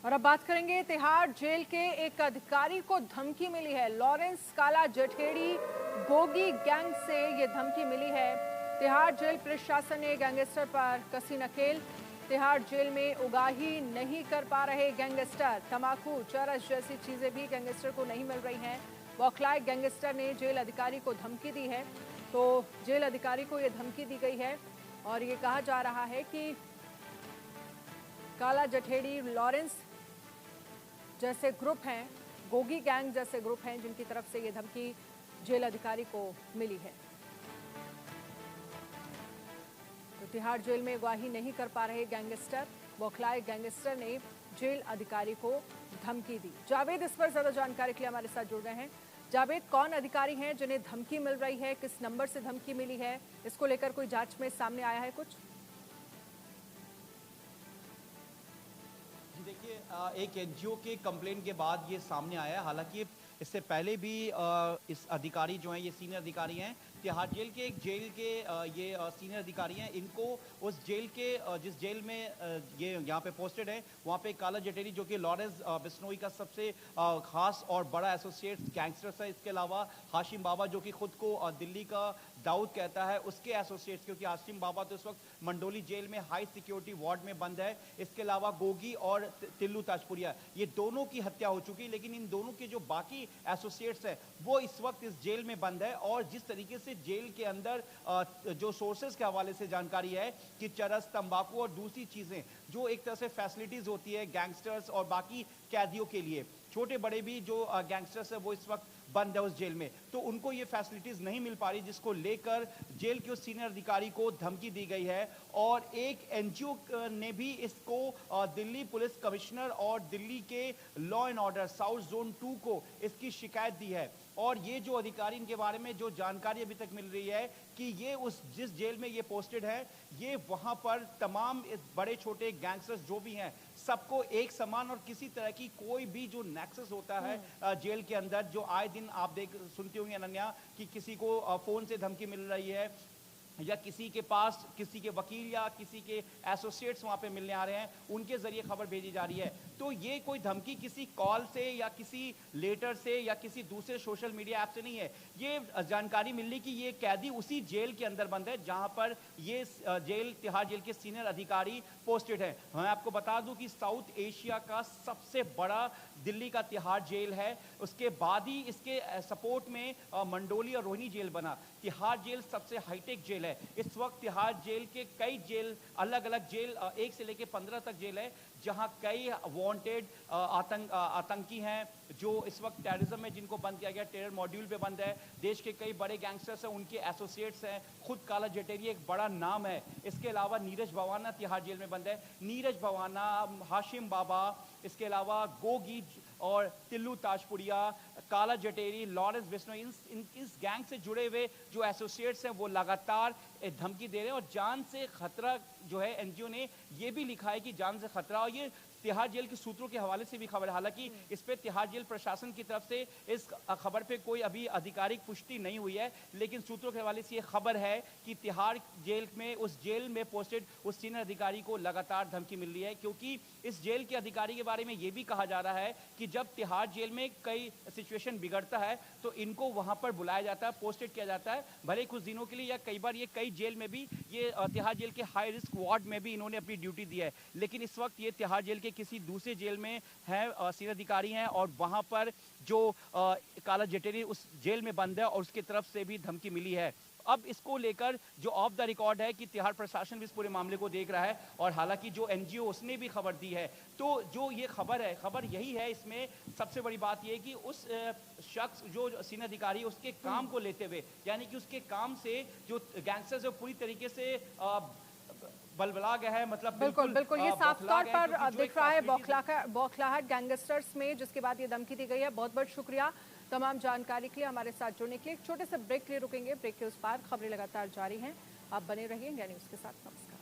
और अब बात करेंगे तिहाड़ जेल के एक अधिकारी को धमकी मिली है। लॉरेंस काला जठेड़ी गोगी गैंग से ये धमकी मिली है। तिहाड़ जेल प्रशासन ने गैंगस्टर पर कसी नकेल। तिहाड़ जेल में उगाही नहीं कर पा रहे गैंगस्टर। तंबाकू, चरस जैसी चीजें भी गैंगस्टर को नहीं मिल रही हैं। बौखलाए गैंगस्टर ने जेल अधिकारी को धमकी दी है। तो जेल अधिकारी को ये धमकी दी गई है और ये कहा जा रहा है कि काला जठेड़ी, लॉरेंस जैसे ग्रुप हैं, गोगी गैंग जैसे ग्रुप हैं जिनकी तरफ से ये धमकी जेल अधिकारी को मिली है। तो तिहाड़ जेल में अगवाही नहीं कर पा रहे गैंगस्टर, बौखलाए गैंगस्टर ने जेल अधिकारी को धमकी दी। जावेद इस पर ज्यादा जानकारी के लिए हमारे साथ जुड़ गए हैं। जावेद, कौन अधिकारी हैं जिन्हें धमकी मिल रही है, किस नंबर से धमकी मिली है, इसको लेकर कोई जांच में सामने आया है कुछ? देखिए, एक एनजीओ के कंप्लेंट के बाद ये सामने आया है। हालांकि इससे पहले भी इस अधिकारी जो हैं, ये सीनियर अधिकारी हैं तिहाड़ जेल के, एक जेल के ये सीनियर अधिकारी हैं। इनको उस जेल के जिस जेल में ये यहाँ पे पोस्टेड है, वहाँ पे काला जठेरी जो कि लॉरेंस बिश्नोई का सबसे खास और बड़ा एसोसिएट गैंगस्टर है। इसके अलावा हाशिम बाबा जो कि खुद को दिल्ली का दाऊद कहता है, उसके एसोसिएट्स, क्योंकि हाशिम बाबा तो इस वक्त मंडोली जेल में हाई सिक्योरिटी वार्ड में बंद है। इसके अलावा गोगी और तिल्लू ताजपुरिया, ये दोनों की हत्या हो चुकी है, लेकिन इन दोनों के जो बाकी एसोसिएट्स हैं वो इस वक्त इस जेल में बंद है। और जिस तरीके से जेल के अंदर जो सोर्सेज के हवाले से जानकारी है कि चरस, तंबाकू और दूसरी चीजें जो एक तरह से फैसिलिटीज होती है गैंगस्टर्स और बाकी कैदियों के लिए, छोटे बड़े भी जो गैंगस्टर्स है वो इस वक्त बंद है उस जेल में, तो उनको ये फैसिलिटीज नहीं मिल पा रही, जिसको लेकर जेल के उस सीनियर अधिकारी को धमकी दी गई है। और एक एनजीओ ने भी इसको दिल्ली पुलिस कमिश्नर और दिल्ली के law and order south zone 2 को इसकी शिकायत दी है। और ये जो अधिकारी, इनके बारे में जो जानकारी अभी तक मिल रही है कि ये जिस जेल में ये पोस्टेड है, ये वहां पर तमाम बड़े छोटे गैंगस्टर्स जो भी हैं सबको एक समान और किसी तरह की कोई भी जो नेक्सस होता है जेल के अंदर, जो आए दिन आप सुनती होंगी अनन्या कि किसी को फोन से धमकी मिल रही है या किसी के पास किसी के वकील या किसी के एसोसिएट्स वहां पे मिलने आ रहे हैं, उनके जरिए खबर भेजी जा रही है। तो ये कोई धमकी किसी कॉल से या किसी लेटर से या किसी दूसरे सोशल मीडिया ऐप से नहीं है। ये जानकारी मिली कि ये कैदी उसी जेल के अंदर बंद है जहां पर ये जेल तिहाड़ जेल के सीनियर अधिकारी पोस्टेड है। मैं आपको बता दूं कि साउथ एशिया का सबसे बड़ा दिल्ली का तिहाड़ जेल है, उसके बाद ही इसके सपोर्ट में मंडोली और रोहिणी जेल बना। तिहाड़ जेल सबसे हाईटेक जेल है। इस वक्त तिहाड़ जेल के कई जेल, अलग अलग जेल 1 से लेकर 15 तक जेल है, जहां कई वांटेड आतंकी हैं जो इस वक्त टेररिज्म में जिनको बंद किया गया, टेरर मॉड्यूल पे बंद है। देश के कई बड़े गैंगस्टर्स हैं, उनके एसोसिएट्स हैं। खुद काला जठेरी एक बड़ा नाम है। इसके अलावा नीरज भवाना तिहाड़ जेल में बंद है। नीरज भवाना, हाशिम बाबा, इसके अलावा गोगी और तिल्लू ताजपुरिया, काला जठेरी, लॉरेंस बिश्नोई, इस गैंग से जुड़े हुए जो एसोसिएट्स हैं वो लगातार धमकी दे रहे हैं। और जान से खतरा जो है, एनजीओ ने ये भी लिखा है कि जान से खतरा, और ये तिहाड़ जेल के सूत्रों के हवाले से भी खबर है। हालांकि इस पे तिहाड़ जेल प्रशासन की तरफ से इस खबर पे कोई अभी आधिकारिक पुष्टि नहीं हुई है, लेकिन सूत्रों के हवाले से ये खबर है कि तिहाड़ जेल में, उस जेल में पोस्टेड उस सीनियर अधिकारी को लगातार धमकी मिल रही है। क्योंकि इस जेल के अधिकारी के बारे में ये भी कहा जा रहा है कि जब तिहाड़ जेल में कई सिचुएशन बिगड़ता है तो इनको वहां पर बुलाया जाता है, पोस्टेड किया जाता है, भले कुछ दिनों के लिए, या कई बार ये कई जेल में भी, ये तिहाड़ जेल के हाई रिस्क वार्ड में भी इन्होंने अपनी ड्यूटी दी है। लेकिन इस वक्त ये तिहाड़ जेल के किसी दूसरे जेल में है, सीनियर अधिकारी हैं, और वहां पर जो काला जठेरी उस जेल में बंद है और उसकी तरफ से भी धमकी मिली है। अब इसको लेकर जो ऑफ द रिकॉर्ड है कि तिहाड़ प्रशासन भी इस पूरे मामले को देख रहा है, और हालांकि जो एनजीओ उसने भी खबर दी है। तो जो ये खबर है, खबर यही है, इसमें सबसे बड़ी बात ये है कि उस शख्स जो सीनियर अधिकारी, उसके काम को लेते हुए, यानी कि उसके काम से जो गैंगस्टर्स है पूरी तरीके से बलबला गया है। मतलब बिल्कुल बिल्कुल, ये साफ तौर पर दिख रहा है बौखलाहट गैंगस्टर्स में, जिसके बाद ये धमकी दी गई है। बहुत बहुत शुक्रिया तमाम जानकारी के लिए, हमारे साथ जुड़ने के लिए। एक छोटे से ब्रेक के लिए रुकेंगे, ब्रेक के उस पार खबरें लगातार जारी हैं। आप बने रहिए इंडिया न्यूज के साथ। नमस्कार।